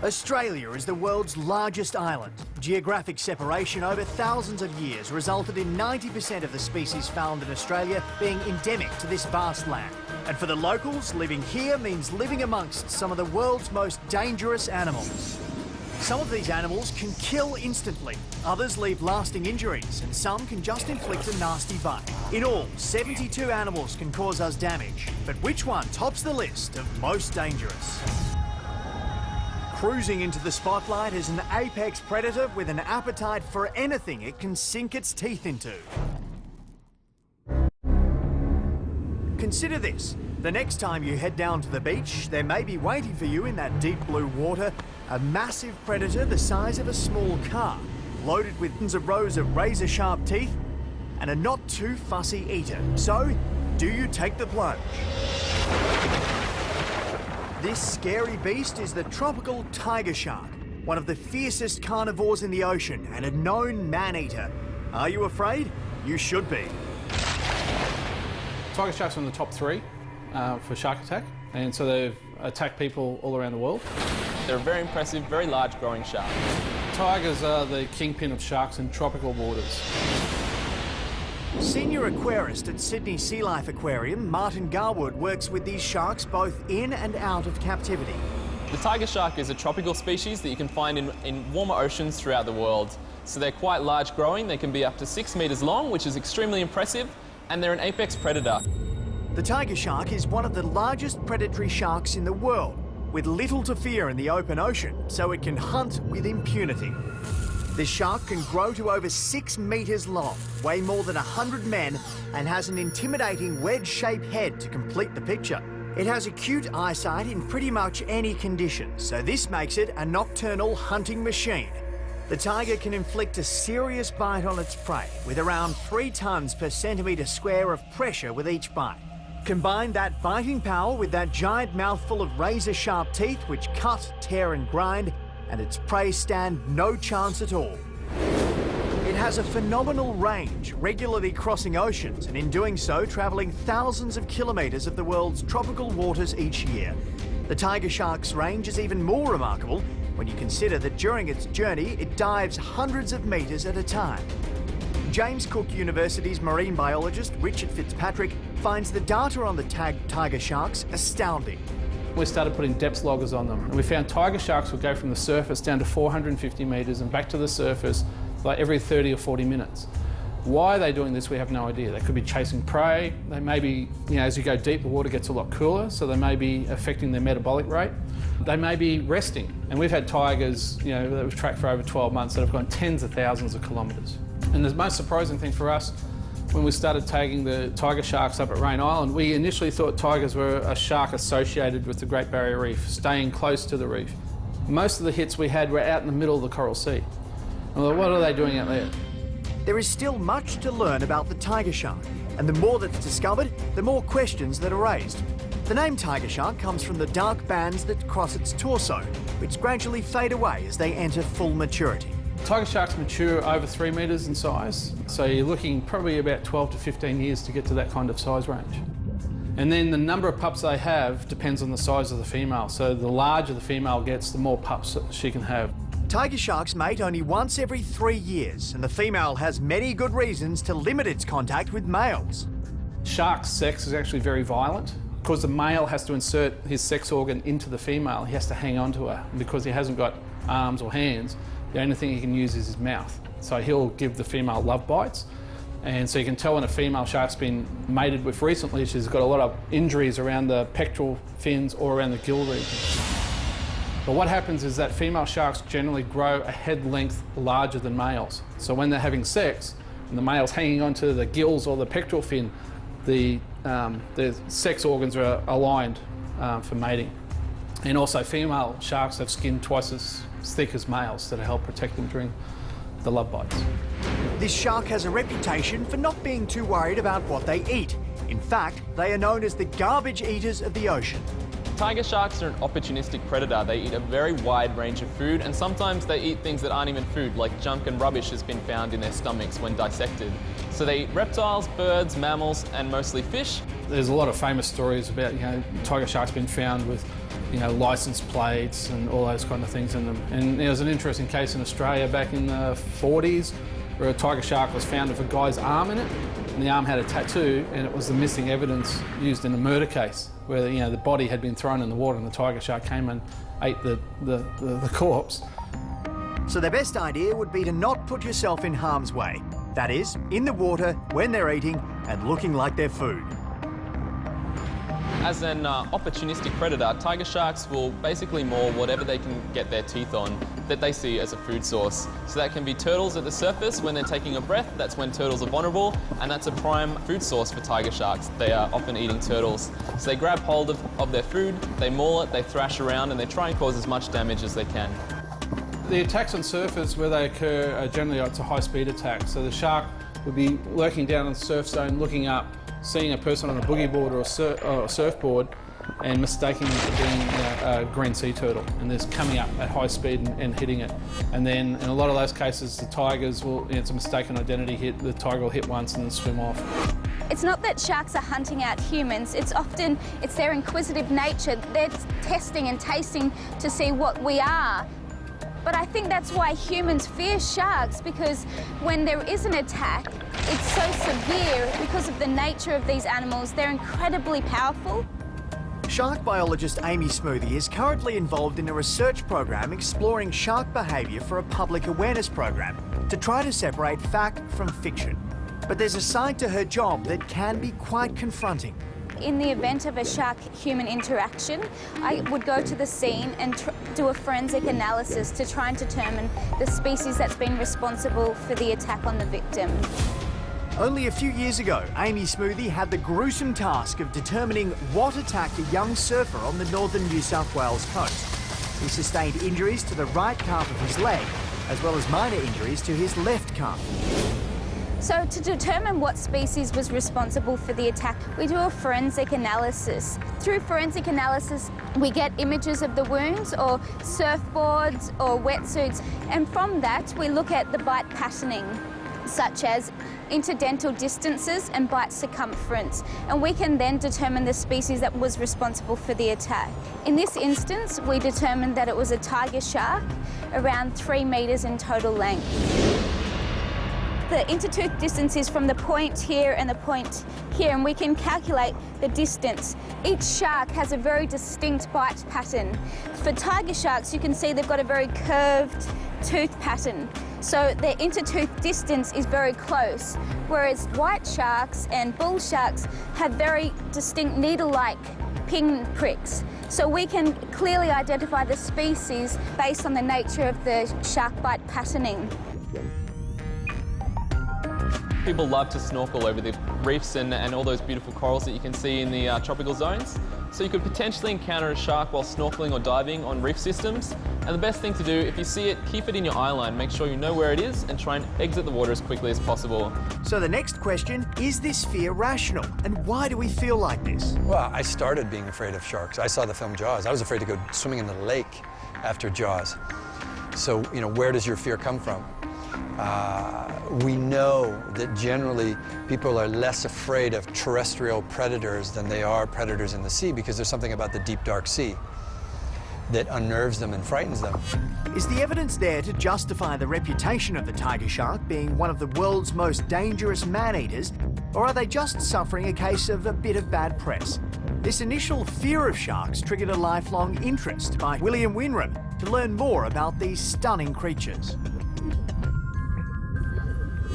Australia is the world's largest island. Geographic separation over thousands of years resulted in 90% of the species found in Australia being endemic to this vast land. And for the locals, living here means living amongst some of the world's most dangerous animals. Some of these animals can kill instantly, others leave lasting injuries, and some can just inflict a nasty bite. In all, 72 animals can cause us damage. But which one tops the list of most dangerous? Cruising into the spotlight is an apex predator with an appetite for anything it can sink its teeth into. Consider this. The next time you head down to the beach, there may be waiting for you in that deep blue water a massive predator the size of a small car, loaded with rows of razor-sharp teeth and a not too fussy eater. So, do you take the plunge? This scary beast is the tropical tiger shark, one of the fiercest carnivores in the ocean and a known man-eater. Are you afraid? You should be. Tiger sharks are in the top 3 for shark attack, and so they've attacked people all around the world. They're a very impressive, very large growing shark. Tigers are the kingpin of sharks in tropical waters. Senior aquarist at Sydney Sea Life Aquarium, Martin Garwood works with these sharks both in and out of captivity. The tiger shark is a tropical species that you can find in warmer oceans throughout the world. So they're quite large growing, they can be up to 6 metres long, which is extremely impressive, and they're an apex predator. The tiger shark is one of the largest predatory sharks in the world, with little to fear in the open ocean, so it can hunt with impunity. This shark can grow to over 6 metres long, weigh more than 100 men, and has an intimidating wedge-shaped head to complete the picture. It has acute eyesight in pretty much any conditions, so this makes it a nocturnal hunting machine. The tiger can inflict a serious bite on its prey, with around 3 tonnes per centimetre square of pressure with each bite. Combine that biting power with that giant mouthful of razor-sharp teeth which cut, tear and grind, and its prey stand no chance at all. It has a phenomenal range, regularly crossing oceans, and in doing so travelling thousands of kilometres of the world's tropical waters each year. The tiger shark's range is even more remarkable when you consider that during its journey it dives hundreds of metres at a time. James Cook University's marine biologist Richard Fitzpatrick finds the data on the tiger sharks astounding. We started putting depth loggers on them, and we found tiger sharks would go from the surface down to 450 metres and back to the surface like every 30 or 40 minutes. Why are they doing this, we have no idea. They could be chasing prey, they may be, as you go deep, the water gets a lot cooler, so they may be affecting their metabolic rate. They may be resting, and we've had tigers, that we've tracked for over 12 months that have gone tens of thousands of kilometres. And the most surprising thing for us, when we started tagging the tiger sharks up at Rain Island, we initially thought tigers were a shark associated with the Great Barrier Reef, staying close to the reef. Most of the hits we had were out in the middle of the Coral Sea. And we thought, what are they doing out there? There is still much to learn about the tiger shark, and the more that's discovered, the more questions that are raised. The name tiger shark comes from the dark bands that cross its torso, which gradually fade away as they enter full maturity. Tiger sharks mature over 3 metres in size, so you're looking probably about 12 to 15 years to get to that kind of size range. And then the number of pups they have depends on the size of the female, so the larger the female gets, the more pups she can have. Tiger sharks mate only once every 3 years, and the female has many good reasons to limit its contact with males. Shark's sex is actually very violent. Because the male has to insert his sex organ into the female, he has to hang on to her. And because he hasn't got arms or hands, the only thing he can use is his mouth. So he'll give the female love bites. And so you can tell when a female shark's been mated with recently, she's got a lot of injuries around the pectoral fins or around the gill region. But what happens is that female sharks generally grow a head length larger than males. So when they're having sex, and the male's hanging onto the gills or the pectoral fin, the sex organs are aligned for mating. And also female sharks have skin twice as thick as males to help protect them during the love bites. This shark has a reputation for not being too worried about what they eat. In fact, they are known as the garbage eaters of the ocean. Tiger sharks are an opportunistic predator. They eat a very wide range of food, and sometimes they eat things that aren't even food, like junk and rubbish has been found in their stomachs when dissected. So they eat reptiles, birds, mammals, and mostly fish. There's a lot of famous stories about, tiger sharks being found with, license plates and all those kind of things in them. And there was an interesting case in Australia back in the 40s where a tiger shark was found with a guy's arm in it, and the arm had a tattoo, and it was the missing evidence used in a murder case where the body had been thrown in the water and the tiger shark came and ate the corpse. So the best idea would be to not put yourself in harm's way. That is, in the water, when they're eating, and looking like they're food. As an opportunistic predator, tiger sharks will basically maul whatever they can get their teeth on that they see as a food source. So that can be turtles at the surface when they're taking a breath. That's when turtles are vulnerable, and that's a prime food source for tiger sharks. They are often eating turtles. So they grab hold of their food, they maul it, they thrash around, and they try and cause as much damage as they can. The attacks on surfers where they occur are generally it's a high-speed attack. So the shark would be lurking down on the surf zone, looking up, seeing a person on a boogie board or a surfboard and mistaking it for being a green sea turtle, and there's coming up at high speed and hitting it. And then in a lot of those cases the tigers will, it's a mistaken identity hit, the tiger will hit once and then swim off. It's not that sharks are hunting out humans, it's their inquisitive nature. They're testing and tasting to see what we are. But I think that's why humans fear sharks, because when there is an attack, it's so severe because of the nature of these animals. They're incredibly powerful. Shark biologist Amy Smoothie is currently involved in a research program exploring shark behaviour for a public awareness program to try to separate fact from fiction. But there's a side to her job that can be quite confronting. In the event of a shark-human interaction, I would go to the scene and do a forensic analysis to try and determine the species that's been responsible for the attack on the victim. Only a few years ago, Amy Smoothie had the gruesome task of determining what attacked a young surfer on the northern New South Wales coast. He sustained injuries to the right calf of his leg, as well as minor injuries to his left calf. So to determine what species was responsible for the attack, we do a forensic analysis. Through forensic analysis, we get images of the wounds or surfboards or wetsuits, and from that we look at the bite patterning, such as interdental distances and bite circumference, and we can then determine the species that was responsible for the attack. In this instance, we determined that it was a tiger shark, around 3 metres in total length. The intertooth distance is from the point here and the point here, and we can calculate the distance. Each shark has a very distinct bite pattern. For tiger sharks, you can see they've got a very curved tooth pattern, so their intertooth distance is very close, whereas white sharks and bull sharks have very distinct needle-like pin pricks. So we can clearly identify the species based on the nature of the shark bite patterning. People love to snorkel over the reefs and all those beautiful corals that you can see in the tropical zones. So you could potentially encounter a shark while snorkeling or diving on reef systems. And the best thing to do, if you see it, keep it in your eye line. Make sure you know where it is and try and exit the water as quickly as possible. So the next question, is this fear rational? And why do we feel like this? Well, I started being afraid of sharks. I saw the film Jaws. I was afraid to go swimming in the lake after Jaws. So, where does your fear come from? We know that generally people are less afraid of terrestrial predators than they are predators in the sea, because there's something about the deep, dark sea that unnerves them and frightens them. Is the evidence there to justify the reputation of the tiger shark being one of the world's most dangerous man-eaters, or are they just suffering a case of a bit of bad press? This initial fear of sharks triggered a lifelong interest by William Winram to learn more about these stunning creatures.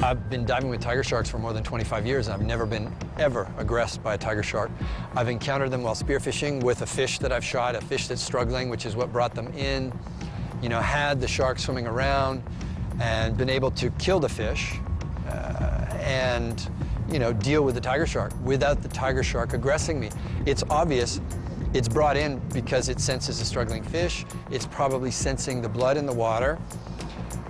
I've been diving with tiger sharks for more than 25 years, and I've never been ever aggressed by a tiger shark. I've encountered them while spearfishing with a fish that I've shot, a fish that's struggling, which is what brought them in. Had the shark swimming around and been able to kill the fish and, deal with the tiger shark without the tiger shark aggressing me. It's obvious it's brought in because it senses a struggling fish. It's probably sensing the blood in the water,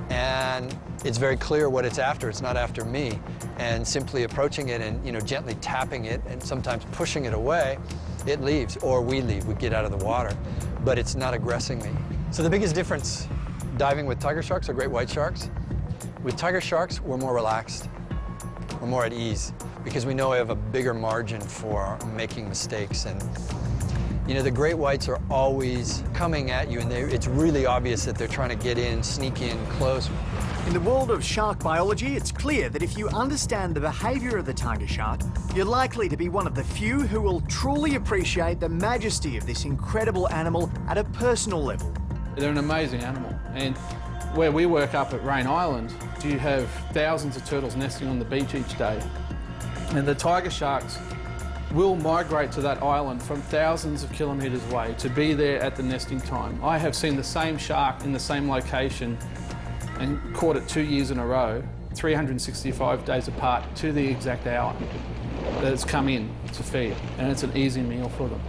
and it's very clear what it's after. It's not after me. And simply approaching it and gently tapping it and sometimes pushing it away, it leaves, or we leave, we get out of the water. But it's not aggressing me. So the biggest difference diving with tiger sharks or great white sharks, with tiger sharks, we're more relaxed. We're more at ease. because we know we have a bigger margin for making mistakes. And you know, the great whites are always coming at you, and it's really obvious that they're trying to get in, sneak in close. In the world of shark biology, it's clear that if you understand the behaviour of the tiger shark, you're likely to be one of the few who will truly appreciate the majesty of this incredible animal at a personal level. They're an amazing animal, and where we work up at Rain Island, you have thousands of turtles nesting on the beach each day. And the tiger sharks will migrate to that island from thousands of kilometres away to be there at the nesting time. I have seen the same shark in the same location and caught it 2 years in a row, 365 days apart, to the exact hour that it's come in to feed, and it's an easy meal for them.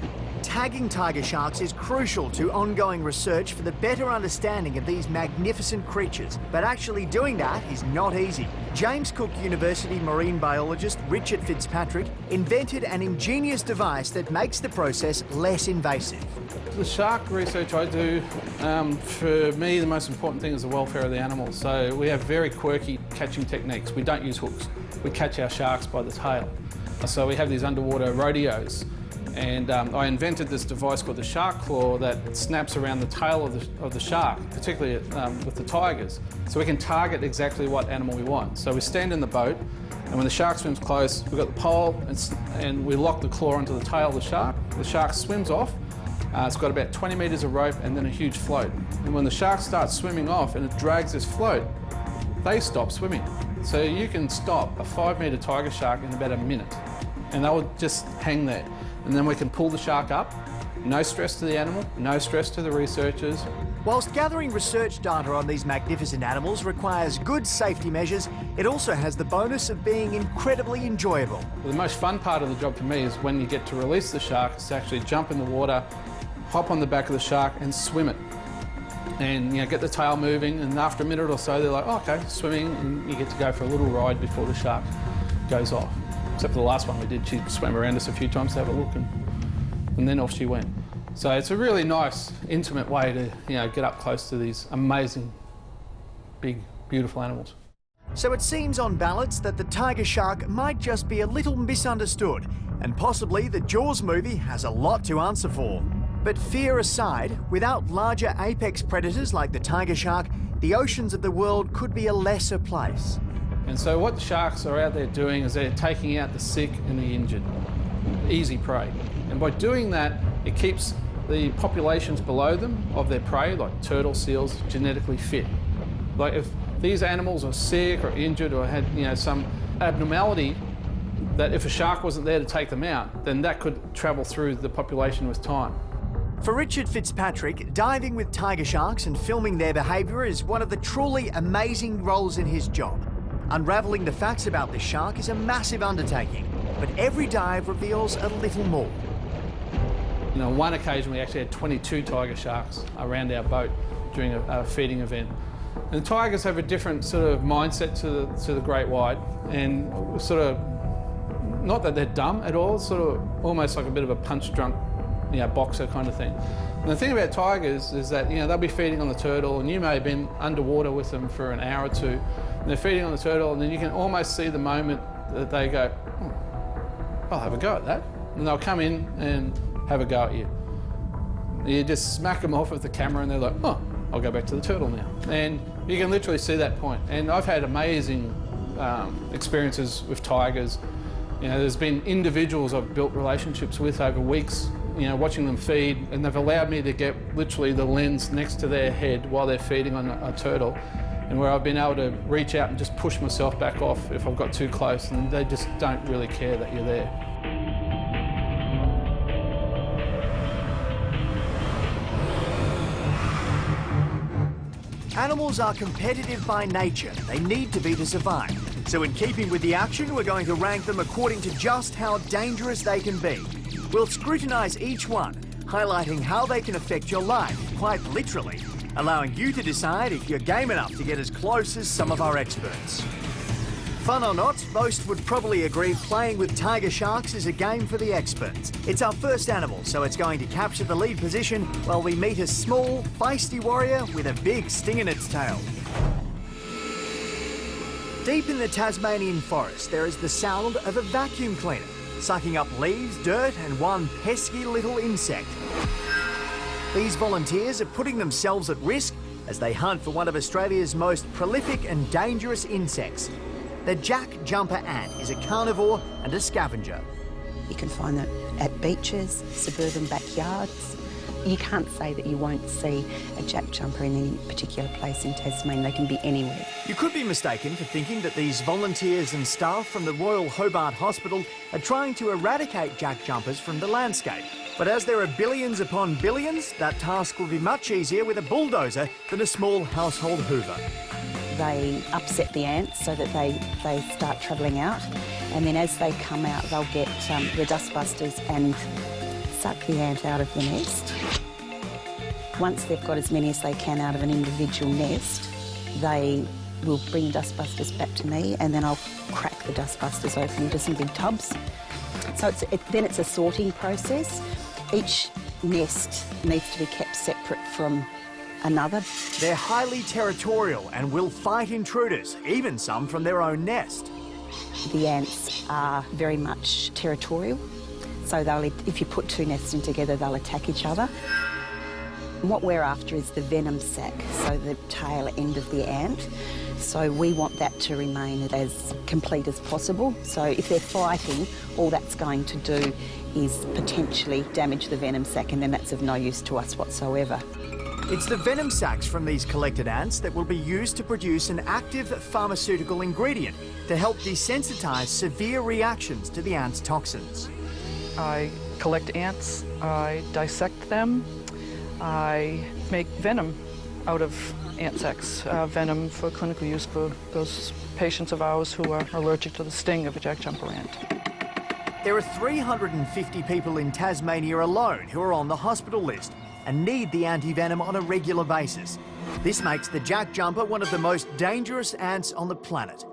Tagging tiger sharks is crucial to ongoing research for the better understanding of these magnificent creatures, but actually doing that is not easy. James Cook University marine biologist Richard Fitzpatrick invented an ingenious device that makes the process less invasive. The shark research I do, for me the most important thing is the welfare of the animal. So we have very quirky catching techniques. We don't use hooks. We catch our sharks by the tail. So we have these underwater rodeos. And I invented this device called the shark claw that snaps around the tail of the shark, particularly with the tigers. So we can target exactly what animal we want. So we stand in the boat, and when the shark swims close, we've got the pole, and we lock the claw onto the tail of the shark. The shark swims off. It's got about 20 metres of rope and then a huge float. And when the shark starts swimming off and it drags this float, they stop swimming. So you can stop a 5-metre tiger shark in about a minute, and they will just hang there. And then we can pull the shark up. No stress to the animal, no stress to the researchers. Whilst gathering research data on these magnificent animals requires good safety measures, it also has the bonus of being incredibly enjoyable. The most fun part of the job for me is when you get to release the shark, is to actually jump in the water, hop on the back of the shark and swim it. And get the tail moving, and after a minute or so they're like, oh, okay, swimming, and you get to go for a little ride before the shark goes off. Except for the last one we did, she swam around us a few times to have a look, and then off she went. So it's a really nice, intimate way to get up close to these amazing, big, beautiful animals. So it seems on balance that the tiger shark might just be a little misunderstood, and possibly the Jaws movie has a lot to answer for. But fear aside, without larger apex predators like the tiger shark, the oceans of the world could be a lesser place. And so what the sharks are out there doing is they're taking out the sick and the injured, easy prey. And by doing that, it keeps the populations below them of their prey, like turtle, seals, genetically fit. Like if these animals are sick or injured or had some abnormality, that if a shark wasn't there to take them out, then that could travel through the population with time. For Richard Fitzpatrick, diving with tiger sharks and filming their behaviour is one of the truly amazing roles in his job. Unravelling the facts about this shark is a massive undertaking, but every dive reveals a little more. On one occasion we actually had 22 tiger sharks around our boat during a feeding event. And the tigers have a different sort of mindset to the great white, and sort of, not that they're dumb at all, sort of almost like a bit of a punch-drunk boxer kind of thing. And the thing about tigers is that they'll be feeding on the turtle, and you may have been underwater with them for an hour or two, and they're feeding on the turtle, and then you can almost see the moment that they go, oh, I'll have a go at that. And they'll come in and have a go at you. You just smack them off with the camera and they're like, oh, I'll go back to the turtle now. And you can literally see that point. And I've had amazing experiences with tigers. There's been individuals I've built relationships with over weeks, watching them feed, and they've allowed me to get literally the lens next to their head while they're feeding on a turtle, and where I've been able to reach out and just push myself back off if I've got too close, and they just don't really care that you're there. Animals are competitive by nature. They need to be to survive. So in keeping with the action, we're going to rank them according to just how dangerous they can be. We'll scrutinise each one, highlighting how they can affect your life, quite literally, allowing you to decide if you're game enough to get as close as some of our experts. Fun or not, most would probably agree playing with tiger sharks is a game for the experts. It's our first animal, so it's going to capture the lead position while we meet a small, feisty warrior with a big sting in its tail. Deep in the Tasmanian forest, there is the sound of a vacuum cleaner, sucking up leaves, dirt and one pesky little insect. These volunteers are putting themselves at risk as they hunt for one of Australia's most prolific and dangerous insects. The jack jumper ant is a carnivore and a scavenger. You can find them at beaches, suburban backyards. You can't say that you won't see a jack jumper in any particular place in Tasmania. They can be anywhere. You could be mistaken for thinking that these volunteers and staff from the Royal Hobart Hospital are trying to eradicate jack jumpers from the landscape. But as there are billions upon billions, that task will be much easier with a bulldozer than a small household hoover. They upset the ants so that they start travelling out, and then as they come out they'll get the dustbusters and suck the ant out of the nest. Once they've got as many as they can out of an individual nest, they will bring dustbusters back to me, and then I'll crack the dustbusters open into some big tubs. So then it's a sorting process. Each nest needs to be kept separate from another. They're highly territorial and will fight intruders, even some from their own nest. The ants are very much territorial. So if you put two nests in together, they'll attack each other. And what we're after is the venom sac, so the tail end of the ant. So we want that to remain as complete as possible. So if they're fighting, all that's going to do is potentially damage the venom sac, and then that's of no use to us whatsoever. It's the venom sacs from these collected ants that will be used to produce an active pharmaceutical ingredient to help desensitise severe reactions to the ants' toxins. I collect ants, I dissect them, I make venom out of ant sacs, venom for clinical use for those patients of ours who are allergic to the sting of a jack jumper ant. There are 350 people in Tasmania alone who are on the hospital list and need the anti-venom on a regular basis. This makes the jack jumper one of the most dangerous ants on the planet.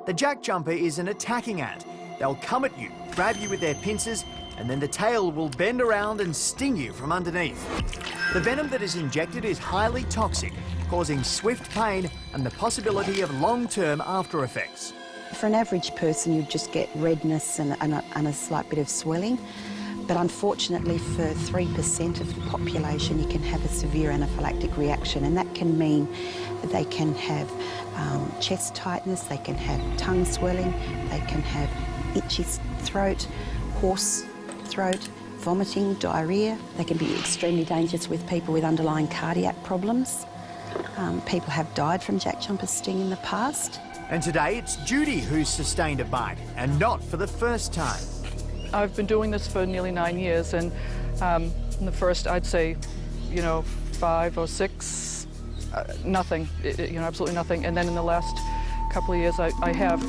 The jack jumper is an attacking ant. They'll come at you, grab you with their pincers, and then the tail will bend around and sting you from underneath. The venom that is injected is highly toxic, causing swift pain and the possibility of long-term after effects. For an average person, you'd just get redness and a slight bit of swelling. But unfortunately, for 3% of the population, you can have a severe anaphylactic reaction, and that can mean that they can have chest tightness, they can have tongue swelling, they can have itchy throat, hoarse throat, vomiting, diarrhoea. They can be extremely dangerous with people with underlying cardiac problems. People have died from jack jumper sting in the past. And today it's Judy who's sustained a bite, and not for the first time. I've been doing this for nearly 9 years, and in the first, I'd say, 5 or 6, nothing, absolutely nothing. And then in the last couple of years, I have,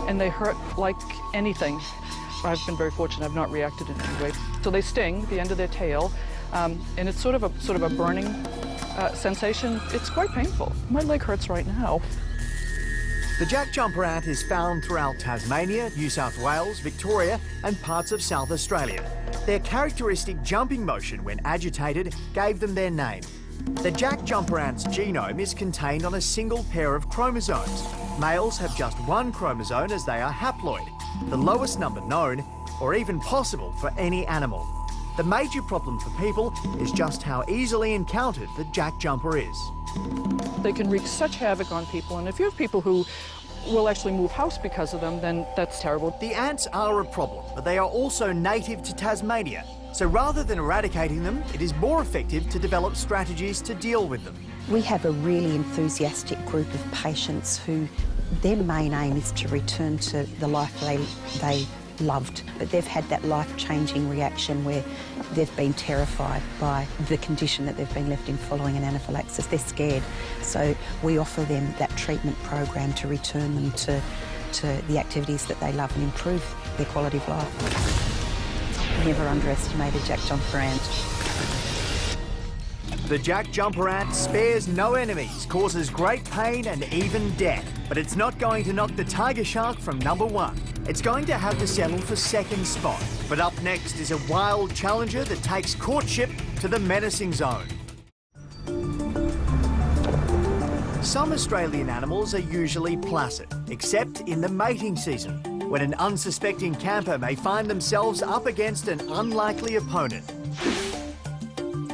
and they hurt like anything. I've been very fortunate. I've not reacted in any way. So they sting the end of their tail, and it's sort of a burning sensation. It's quite painful. My leg hurts right now. The jack jumper ant is found throughout Tasmania, New South Wales, Victoria and parts of South Australia. Their characteristic jumping motion when agitated gave them their name. The jack jumper ant's genome is contained on a single pair of chromosomes. Males have just one chromosome as they are haploid, the lowest number known or even possible for any animal. The major problem for people is just how easily encountered the jack jumper is. They can wreak such havoc on people, and if you have people who will actually move house because of them, then that's terrible. The ants are a problem, but they are also native to Tasmania. So rather than eradicating them, it is more effective to develop strategies to deal with them. We have a really enthusiastic group of patients who their main aim is to return to the life they loved, but they've had that life-changing reaction where they've been terrified by the condition that they've been left in following an anaphylaxis. They're scared. So we offer them that treatment program to return them to the activities that they love and improve their quality of life. Never underestimate a jack jumper ant. The jack jumper ant spares no enemies, causes great pain and even death. But it's not going to knock the tiger shark from #1. It's going to have to settle for second spot. But up next is a wild challenger that takes courtship to the menacing zone. Some Australian animals are usually placid, except in the mating season, when an unsuspecting camper may find themselves up against an unlikely opponent.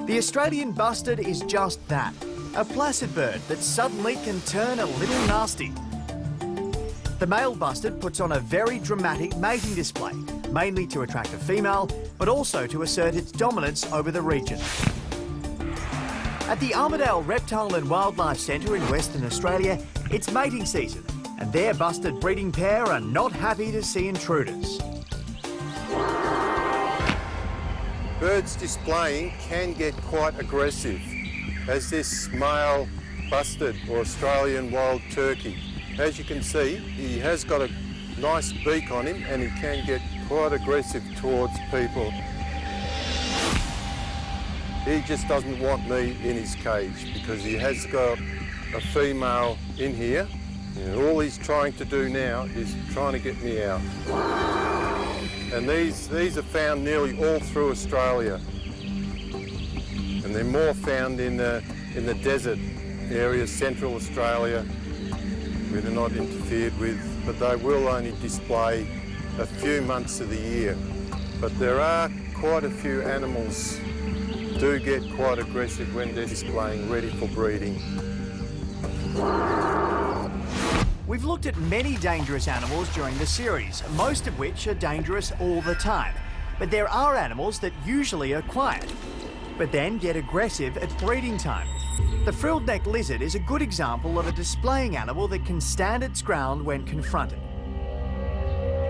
The Australian bustard is just that, a placid bird that suddenly can turn a little nasty. The male bustard puts on a very dramatic mating display, mainly to attract a female, but also to assert its dominance over the region. At the Armidale Reptile and Wildlife Centre in Western Australia, it's mating season, and their bustard breeding pair are not happy to see intruders. Birds displaying can get quite aggressive, as this male bustard or Australian wild turkey. As you can see, he has got a nice beak on him and he can get quite aggressive towards people. He just doesn't want me in his cage because he has got a female in here. And all he's trying to do now is trying to get me out. And these are found nearly all through Australia. And they're more found in the desert areas, Central Australia, where they're not interfered with, but they will only display a few months of the year. But there are quite a few animals do get quite aggressive when they're displaying, ready for breeding. We've looked at many dangerous animals during the series, most of which are dangerous all the time. But there are animals that usually are quiet, but then get aggressive at breeding time. The frilled-neck lizard is a good example of a displaying animal that can stand its ground when confronted.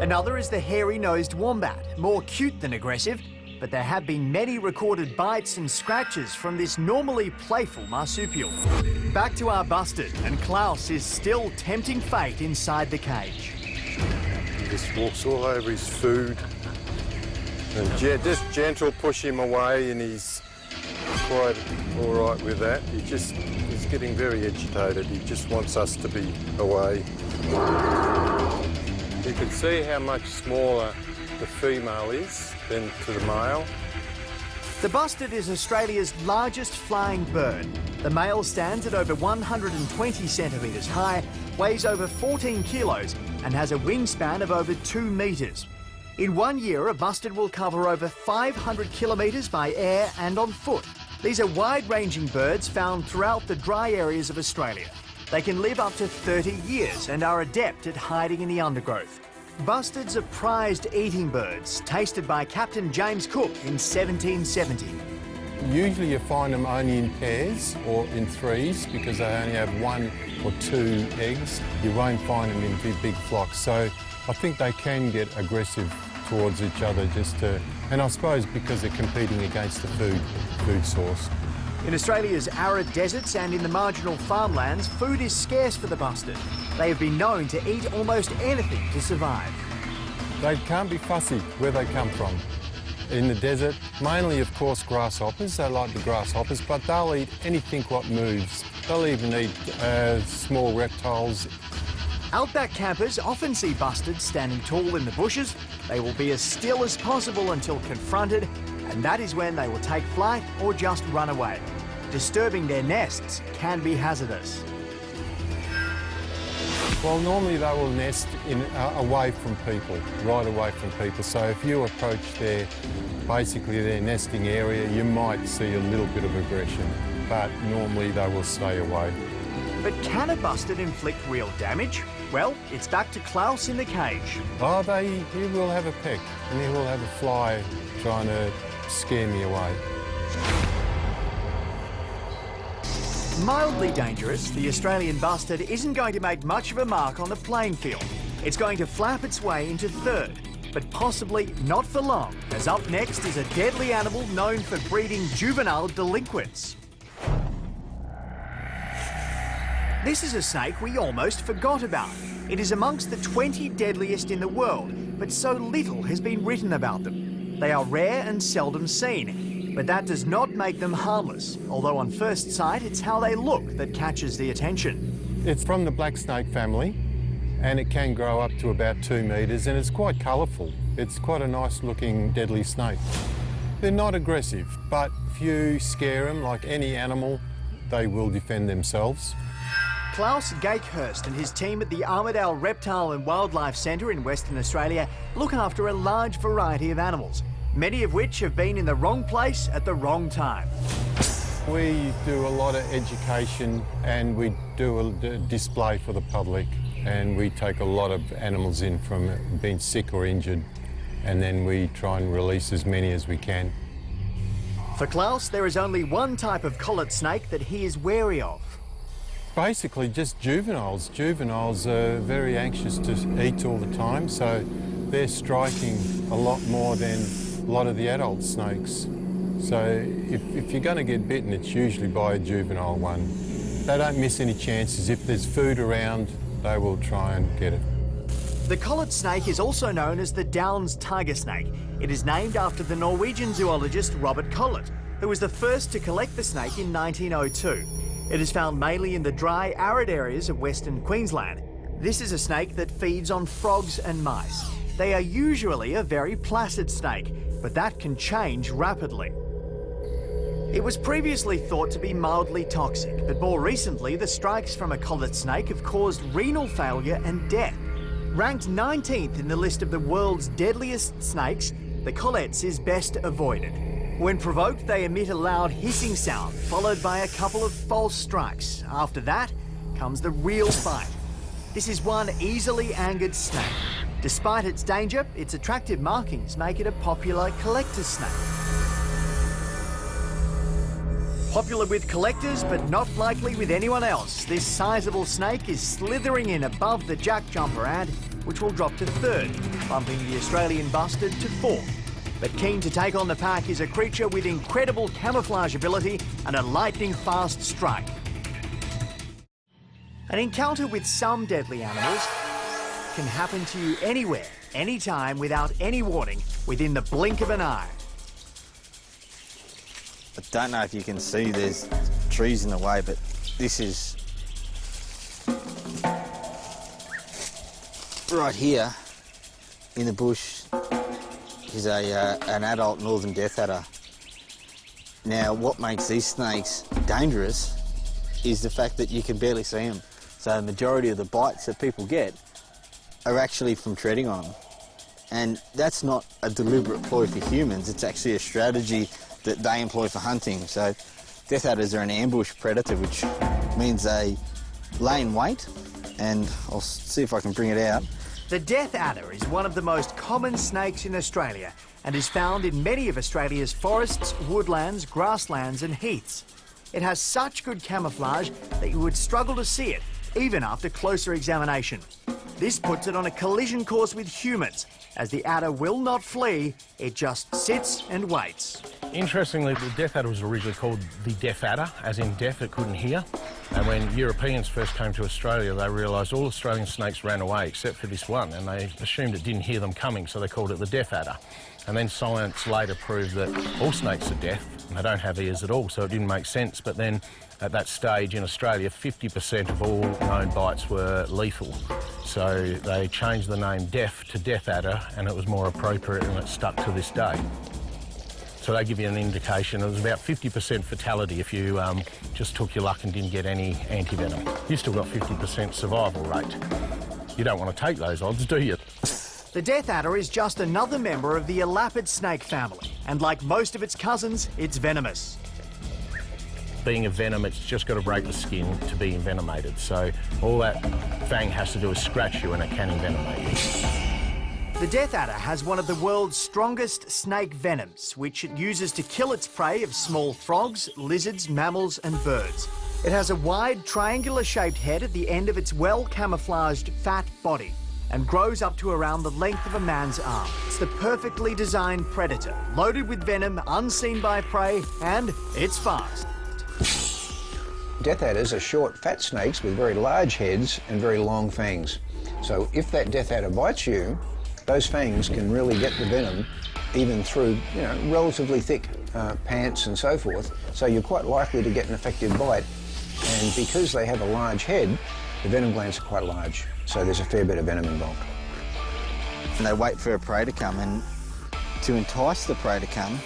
Another is the hairy-nosed wombat, more cute than aggressive, but there have been many recorded bites and scratches from this normally playful marsupial. Back to our bustard, and Klaus is still tempting fate inside the cage. He just walks all over his food. And just gentle push him away, and he's quite all right with that. He's getting very agitated. He just wants us to be away. You can see how much smaller the female is than to the male. The bustard is Australia's largest flying bird. The male stands at over 120 centimetres high, weighs over 14 kilos and has a wingspan of over 2 metres. In 1 year, a bustard will cover over 500 kilometres by air and on foot. These are wide-ranging birds found throughout the dry areas of Australia. They can live up to 30 years and are adept at hiding in the undergrowth. Bustards are prized eating birds, tasted by Captain James Cook in 1770. Usually you find them only in pairs or in threes because they only have 1 or 2 eggs. You won't find them in big flocks. So I think they can get aggressive towards each other and I suppose because they're competing against the food source. In Australia's arid deserts and in the marginal farmlands, food is scarce for the bustard. They have been known to eat almost anything to survive. They can't be fussy where they come from. In the desert, mainly, of course, grasshoppers. They like the grasshoppers, but they'll eat anything what moves. They'll even eat small reptiles. Outback campers often see bustards standing tall in the bushes. They will be as still as possible until confronted, and that is when they will take flight or just run away. Disturbing their nests can be hazardous. Well, normally they will nest away from people, right away from people. So if you approach basically their nesting area, you might see a little bit of aggression, but normally they will stay away. But can a bustard inflict real damage? Well, it's back to Klaus in the cage. Oh, he will have a peck, and he will have a fly trying to scare me away. Mildly dangerous, the Australian bustard isn't going to make much of a mark on the playing field. It's going to flap its way into third, but possibly not for long, as up next is a deadly animal known for breeding juvenile delinquents. This is a snake we almost forgot about. It is amongst the 20 deadliest in the world, but so little has been written about them. They are rare and seldom seen, but that does not make them harmless, although on first sight it's how they look that catches the attention. It's from the black snake family, and it can grow up to about 2 metres, and it's quite colourful. It's quite a nice looking deadly snake. They're not aggressive, but if you scare them like any animal, they will defend themselves. Klaus Gakehurst and his team at the Armidale Reptile and Wildlife Centre in Western Australia look after a large variety of animals, many of which have been in the wrong place at the wrong time. We do a lot of education and we do a display for the public, and we take a lot of animals in from being sick or injured, and then we try and release as many as we can. For Klaus, there is only one type of collet snake that he is wary of. Basically just juveniles. Juveniles are very anxious to eat all the time, so they're striking a lot more than a lot of the adult snakes. So if you're going to get bitten, it's usually by a juvenile one. They don't miss any chances. If there's food around, they will try and get it. The collet snake is also known as the Downs tiger snake. It is named after the Norwegian zoologist Robert Collett, who was the first to collect the snake in 1902. It is found mainly in the dry, arid areas of Western Queensland. This is a snake that feeds on frogs and mice. They are usually a very placid snake, but that can change rapidly. It was previously thought to be mildly toxic, but more recently the strikes from a collet snake have caused renal failure and death. Ranked 19th in the list of the world's deadliest snakes, the collet is best avoided. When provoked, they emit a loud hissing sound, followed by a couple of false strikes. After that comes the real fight. This is one easily angered snake. Despite its danger, its attractive markings make it a popular collector's snake. Popular with collectors, but not likely with anyone else, this sizable snake is slithering in above the Jack Jumper ad, which will drop to 3rd, bumping the Australian bustard to 4th. But keen to take on the pack is a creature with incredible camouflage ability and a lightning-fast strike. An encounter with some deadly animals can happen to you anywhere, anytime, without any warning, within the blink of an eye. I don't know if you can see, there's trees in the way, but this is right here in the bush is an adult northern death adder. Now, what makes these snakes dangerous is the fact that you can barely see them. So the majority of the bites that people get are actually from treading on them. And that's not a deliberate ploy for humans, it's actually a strategy that they employ for hunting. So death adders are an ambush predator, which means they lay in wait, and I'll see if I can bring it out. The death adder is one of the most common snakes in Australia and is found in many of Australia's forests, woodlands, grasslands and heaths. It has such good camouflage that you would struggle to see it, even after closer examination. This puts it on a collision course with humans, as the adder will not flee, it just sits and waits. Interestingly, the death adder was originally called the deaf adder, as in deaf, it couldn't hear. And when Europeans first came to Australia, they realised all Australian snakes ran away except for this one, and they assumed it didn't hear them coming, so they called it the deaf adder. And then science later proved that all snakes are deaf, and they don't have ears at all, so it didn't make sense. But then, at that stage in Australia, 50% of all known bites were lethal. So they changed the name deaf to death adder, and it was more appropriate, and it stuck to this day. So they give you an indication. It was about 50% fatality if you just took your luck and didn't get any antivenom. You still got 50% survival rate. You don't want to take those odds, do you? The death adder is just another member of the elapid snake family, and like most of its cousins, it's venomous. Being a venom, it's just got to break the skin to be envenomated. So all that fang has to do is scratch you and it can envenomate you. The death adder has one of the world's strongest snake venoms, which it uses to kill its prey of small frogs, lizards, mammals and birds. It has a wide, triangular-shaped head at the end of its well-camouflaged fat body and grows up to around the length of a man's arm. It's the perfectly designed predator, loaded with venom, unseen by prey, and it's fast. Death adders are short, fat snakes with very large heads and very long fangs. So if that death adder bites you, those fangs can really get the venom even through, relatively thick pants and so forth. So you're quite likely to get an effective bite. And because they have a large head, the venom glands are quite large. So there's a fair bit of venom involved. And they wait for a prey to come, and to entice the prey to come,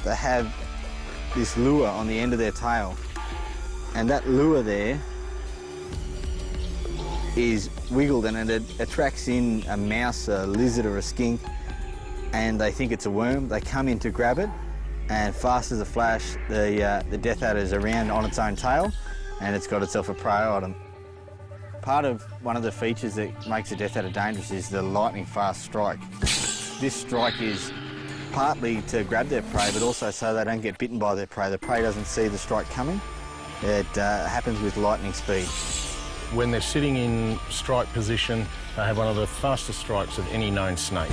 they have this lure on the end of their tail. And that lure there is wiggled and it attracts in a mouse, a lizard or a skink, and they think it's a worm. They come in to grab it, and fast as a flash, the death adder is around on its own tail, and it's got itself a prey item. Part of one of the features that makes a death adder dangerous is the lightning fast strike. This strike is partly to grab their prey, but also so they don't get bitten by their prey. The prey doesn't see the strike coming. It happens with lightning speed. When they're sitting in strike position, they have one of the fastest strikes of any known snake.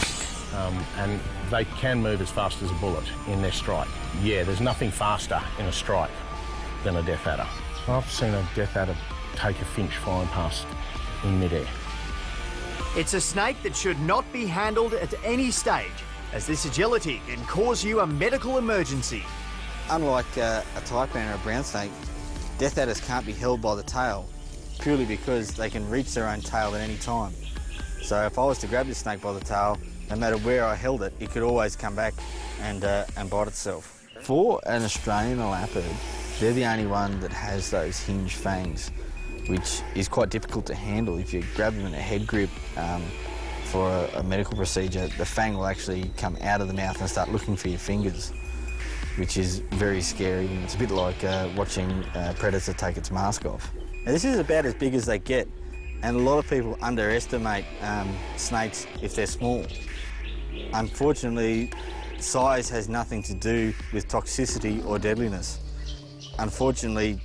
And they can move as fast as a bullet in their strike. Yeah, there's nothing faster in a strike than a death adder. I've seen a death adder take a finch flying past in midair. It's a snake that should not be handled at any stage, as this agility can cause you a medical emergency. Unlike a taipan or a brown snake, death adders can't be held by the tail, purely because they can reach their own tail at any time. So if I was to grab this snake by the tail, no matter where I held it, it could always come back and bite itself. For an Australian elapid, they're the only one that has those hinge fangs, which is quite difficult to handle. If you grab them in a head grip for a medical procedure, the fang will actually come out of the mouth and start looking for your fingers, which is very scary. It's a bit like watching a predator take its mask off. Now, this is about as big as they get, and a lot of people underestimate snakes if they're small. Unfortunately, size has nothing to do with toxicity or deadliness. Unfortunately,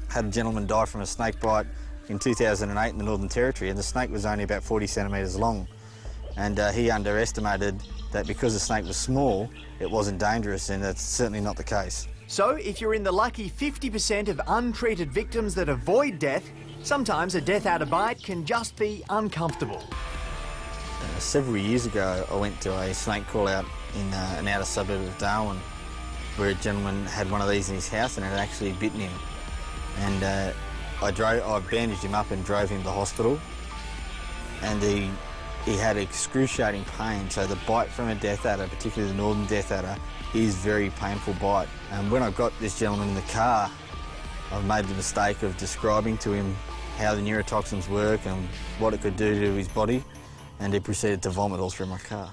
had a gentleman die from a snake bite in 2008 in the Northern Territory, and the snake was only about 40 centimetres long. And he underestimated that because the snake was small, it wasn't dangerous, and that's certainly not the case. So if you're in the lucky 50% of untreated victims that avoid death, sometimes a death adder bite can just be uncomfortable. Several years ago, I went to a snake call-out in an outer suburb of Darwin, where a gentleman had one of these in his house and it had actually bitten him. And I bandaged him up and drove him to the hospital, and he had excruciating pain. So the bite from a death adder, particularly the northern death adder, is a very painful bite. And when I got this gentleman in the car, I made the mistake of describing to him how the neurotoxins work and what it could do to his body, and he proceeded to vomit all through my car.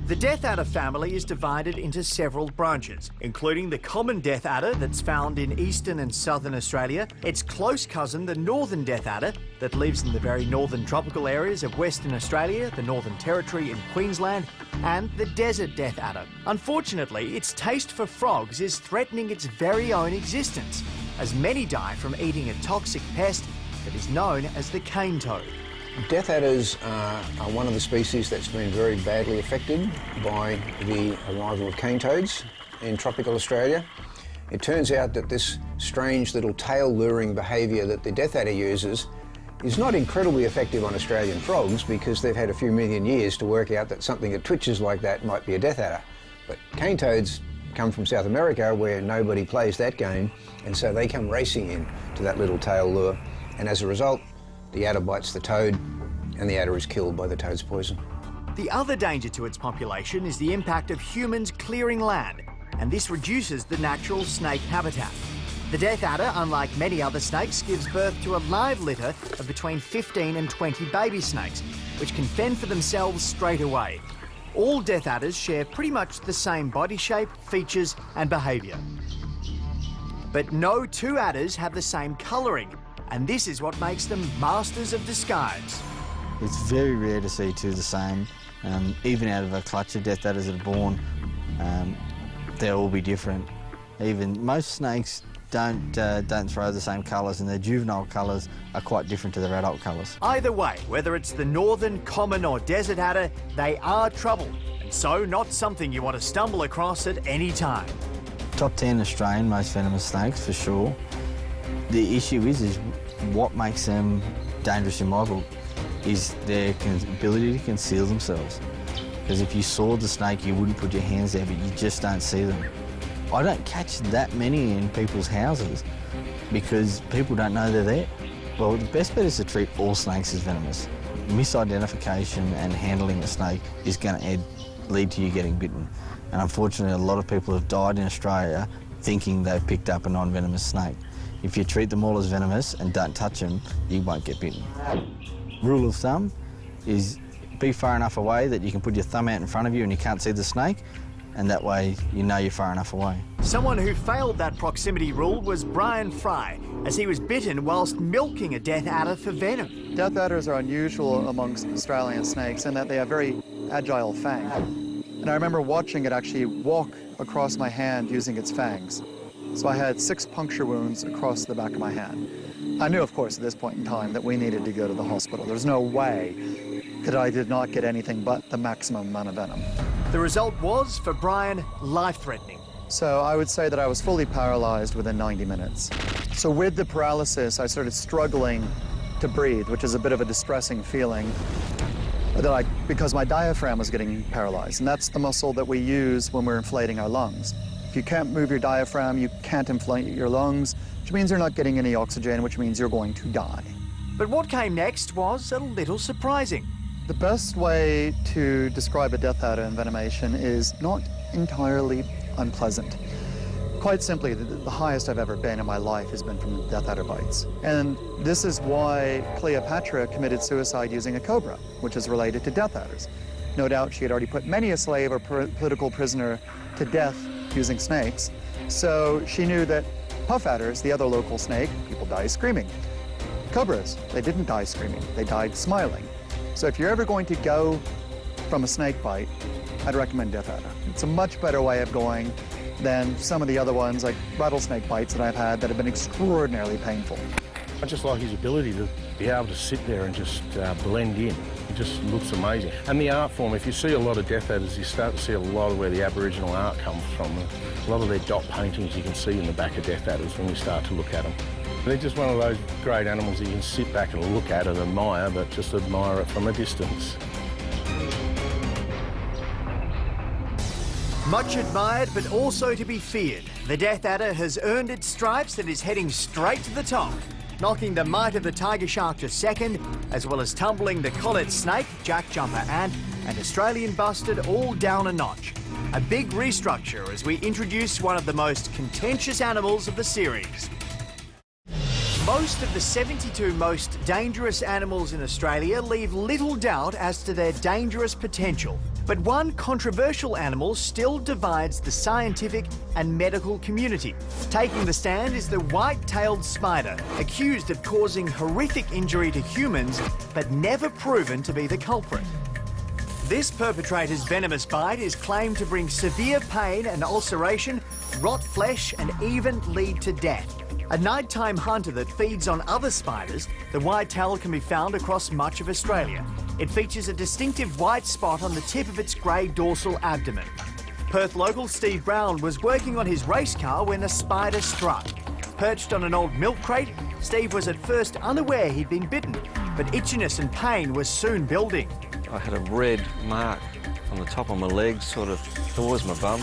The death adder family is divided into several branches, including the common death adder that's found in eastern and southern Australia, its close cousin, the northern death adder, that lives in the very northern tropical areas of Western Australia, the Northern Territory and Queensland, and the desert death adder. Unfortunately, its taste for frogs is threatening its very own existence, as many die from eating a toxic pest that is known as the cane toad. Death adders are one of the species that's been very badly affected by the arrival of cane toads in tropical Australia. It turns out that this strange little tail luring behaviour that the death adder uses is not incredibly effective on Australian frogs, because they've had a few million years to work out that something that twitches like that might be a death adder. But cane toads come from South America, where nobody plays that game, and so they come racing in to that little tail lure, and as a result, the adder bites the toad, and the adder is killed by the toad's poison. The other danger to its population is the impact of humans clearing land, and this reduces the natural snake habitat. The death adder, unlike many other snakes, gives birth to a live litter of between 15 and 20 baby snakes, which can fend for themselves straight away. All death adders share pretty much the same body shape, features and behaviour. But no two adders have the same colouring, and this is what makes them masters of disguise. It's very rare to see two the same. Even out of a clutch of death adders that are born, they'll all be different. Even most snakes don't throw the same colours, and their juvenile colours are quite different to their adult colours. Either way, whether it's the northern, common or desert adder, they are trouble, and so not something you want to stumble across at any time. Top 10 Australian most venomous snakes for sure. The issue is what makes them dangerous in my book is their ability to conceal themselves. Because if you saw the snake, you wouldn't put your hands there, but you just don't see them. I don't catch that many in people's houses because people don't know they're there. Well, the best bet is to treat all snakes as venomous. Misidentification and handling a snake is going to lead to you getting bitten. And unfortunately, a lot of people have died in Australia thinking they've picked up a non-venomous snake. If you treat them all as venomous and don't touch them, you won't get bitten. rule of thumb is be far enough away that you can put your thumb out in front of you and you can't see the snake, and that way you know you're far enough away. Someone who failed that proximity rule was Brian Fry, as he was bitten whilst milking a death adder for venom. Death adders are unusual amongst Australian snakes in that they have very agile fangs. And I remember watching it actually walk across my hand using its fangs. So I had 6 puncture wounds across the back of my hand. I knew, of course, at this point in time that we needed to go to the hospital. There's no way that I did not get anything but the maximum amount of venom. The result was, for Brian, life-threatening. So I would say that I was fully paralyzed within 90 minutes. So with the paralysis, I started struggling to breathe, which is a bit of a distressing feeling, because my diaphragm was getting paralyzed. And that's the muscle that we use when we're inflating our lungs. If you can't move your diaphragm, you can't inflate your lungs, which means you're not getting any oxygen, which means you're going to die. But what came next was a little surprising. The best way to describe a death adder envenomation is not entirely unpleasant. Quite simply, the highest I've ever been in my life has been from death adder bites. And this is why Cleopatra committed suicide using a cobra, which is related to death adders. No doubt she had already put many a slave or political prisoner to death using snakes, so she knew that puff adders, the other local snake, people die screaming. Cobras, they didn't die screaming, they died smiling. So if you're ever going to go from a snake bite, I'd recommend death adder. It's a much better way of going than some of the other ones, like rattlesnake bites that I've had that have been extraordinarily painful. I just like his ability to be able to sit there and just blend in. It just looks amazing. And the art form, if you see a lot of death adders, you start to see a lot of where the Aboriginal art comes from. A lot of their dot paintings you can see in the back of death adders when you start to look at them. They're just one of those great animals that you can sit back and look at and admire, but just admire it from a distance. Much admired, but also to be feared, the death adder has earned its stripes and is heading straight to the top, knocking the might of the tiger shark to second, as well as tumbling the collet snake, jack jumper ant, and Australian bustard all down a notch. A big restructure as we introduce one of the most contentious animals of the series. Most of the 72 most dangerous animals in Australia leave little doubt as to their dangerous potential. But one controversial animal still divides the scientific and medical community. Taking the stand is the white-tailed spider, accused of causing horrific injury to humans, but never proven to be the culprit. This perpetrator's venomous bite is claimed to bring severe pain and ulceration, rot flesh, and even lead to death. A nighttime hunter that feeds on other spiders, the white-tailed can be found across much of Australia. It features a distinctive white spot on the tip of its grey dorsal abdomen. Perth local Steve Brown was working on his race car when a spider struck. Perched on an old milk crate, Steve was at first unaware he'd been bitten, but itchiness and pain was soon building. I had a red mark on the top of my leg, sort of towards my bum.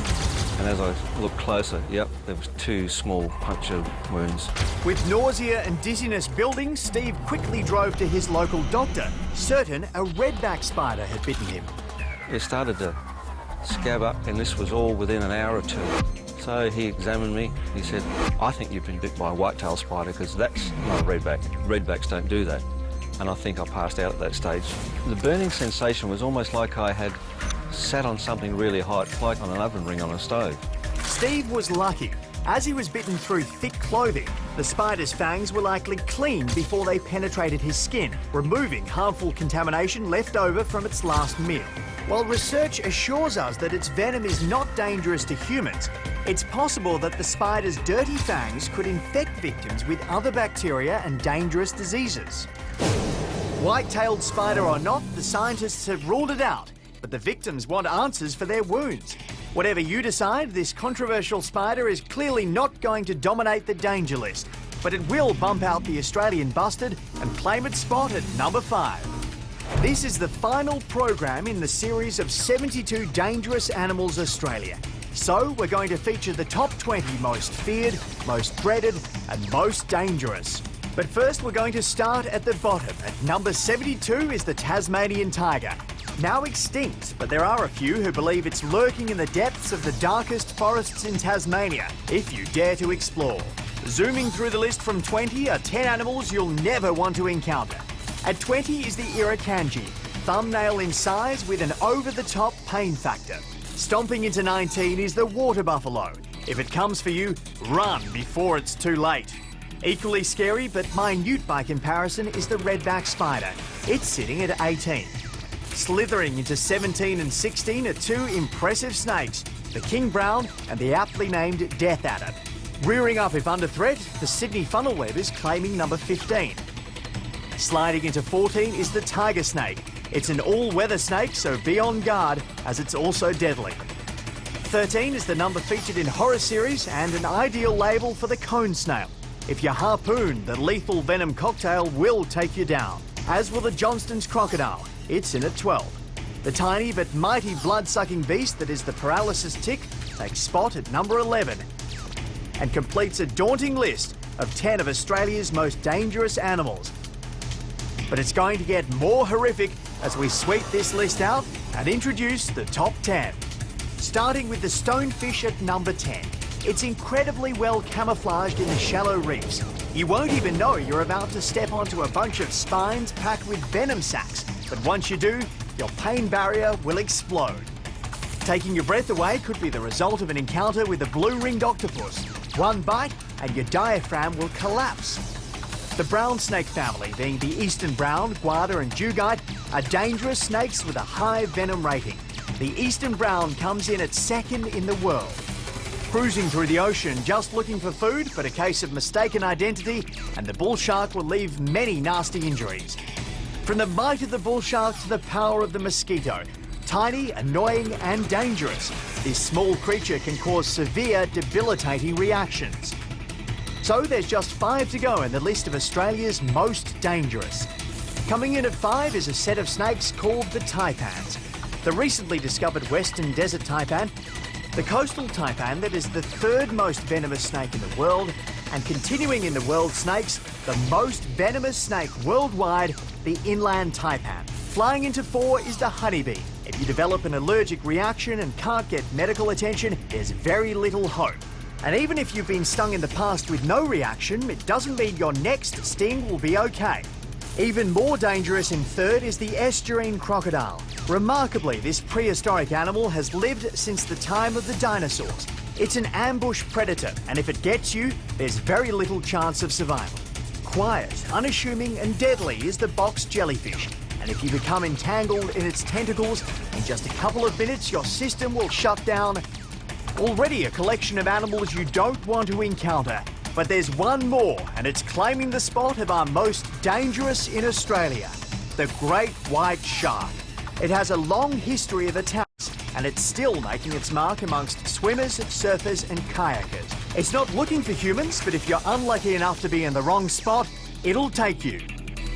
And as I looked closer, yep, there was 2 small puncture wounds. With nausea and dizziness building, Steve quickly drove to his local doctor, certain a redback spider had bitten him. It started to scab up, and this was all within an hour or 2. So he examined me. He said, I think you've been bit by a white-tailed spider, because that's not a redback. Redbacks don't do that. And I think I passed out at that stage. The burning sensation was almost like I had sat on something really hot, like on an oven ring on a stove. Steve was lucky. As he was bitten through thick clothing, the spider's fangs were likely cleaned before they penetrated his skin, removing harmful contamination left over from its last meal. While research assures us that its venom is not dangerous to humans, it's possible that the spider's dirty fangs could infect victims with other bacteria and dangerous diseases. White-tailed spider or not, the scientists have ruled it out, but the victims want answers for their wounds. Whatever you decide, this controversial spider is clearly not going to dominate the danger list, but it will bump out the Australian bustard and claim its spot at number 5. This is the final program in the series of 72 Dangerous Animals Australia. So we're going to feature the top 20 most feared, most dreaded and most dangerous. But first we're going to start at the bottom. At number 72 is the Tasmanian tiger. Now extinct, but there are a few who believe it's lurking in the depths of the darkest forests in Tasmania, if you dare to explore. Zooming through the list from 20 are 10 animals you'll never want to encounter. At 20 is the Irukandji, thumbnail in size with an over-the-top pain factor. Stomping into 19 is the water buffalo. If it comes for you, run before it's too late. Equally scary but minute by comparison is the redback spider. It's sitting at 18. Slithering into 17 and 16 are two impressive snakes, the king brown and the aptly named death adder. Rearing up if under threat, the Sydney funnel web is claiming number 15. Sliding into 14 is the tiger snake. It's an all-weather snake, so be on guard, as it's also deadly. 13 is the number featured in horror series and an ideal label for the cone snail. If you harpoon, the lethal venom cocktail will take you down, as will the Johnston's crocodile. It's in at 12. The tiny but mighty blood-sucking beast that is the paralysis tick takes spot at number 11 and completes a daunting list of 10 of Australia's most dangerous animals. But it's going to get more horrific as we sweep this list out and introduce the top 10. Starting with the stonefish at number 10. It's incredibly well camouflaged in the shallow reefs. You won't even know you're about to step onto a bunch of spines packed with venom sacs, but once you do, your pain barrier will explode. Taking your breath away could be the result of an encounter with a blue-ringed octopus. One bite and your diaphragm will collapse. The brown snake family, being the eastern brown, guarda and dugite, are dangerous snakes with a high venom rating. The eastern brown comes in at second in the world. Cruising through the ocean just looking for food, but a case of mistaken identity, and the bull shark will leave many nasty injuries. From the bite of the bull shark to the power of the mosquito, tiny, annoying and dangerous, this small creature can cause severe, debilitating reactions. So there's just 5 to go in the list of Australia's most dangerous. Coming in at 5 is a set of snakes called the taipans. The recently discovered western desert taipan, the coastal taipan that is the 3rd most venomous snake in the world, and continuing in the world snakes, the most venomous snake worldwide, the inland taipan. Flying into 4 is the honeybee. If you develop an allergic reaction and can't get medical attention, there's very little hope. And even if you've been stung in the past with no reaction, it doesn't mean your next sting will be okay. Even more dangerous in 3rd is the estuarine crocodile. Remarkably, this prehistoric animal has lived since the time of the dinosaurs. It's an ambush predator, and if it gets you, there's very little chance of survival. Quiet, unassuming and deadly is the box jellyfish, and if you become entangled in its tentacles, in just a couple of minutes your system will shut down. Already a collection of animals you don't want to encounter. But there's one more, and it's claiming the spot of our most dangerous in Australia, the great white shark. It has a long history of attacks, and it's still making its mark amongst swimmers, surfers and kayakers. It's not looking for humans, but if you're unlucky enough to be in the wrong spot, it'll take you.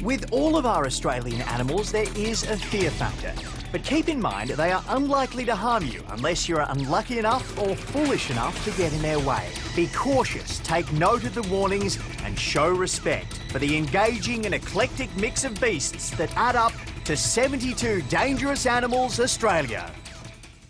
With all of our Australian animals, there is a fear factor. But keep in mind, they are unlikely to harm you unless you're unlucky enough or foolish enough to get in their way. Be cautious, take note of the warnings and show respect for the engaging and eclectic mix of beasts that add up to 72 Dangerous Animals Australia.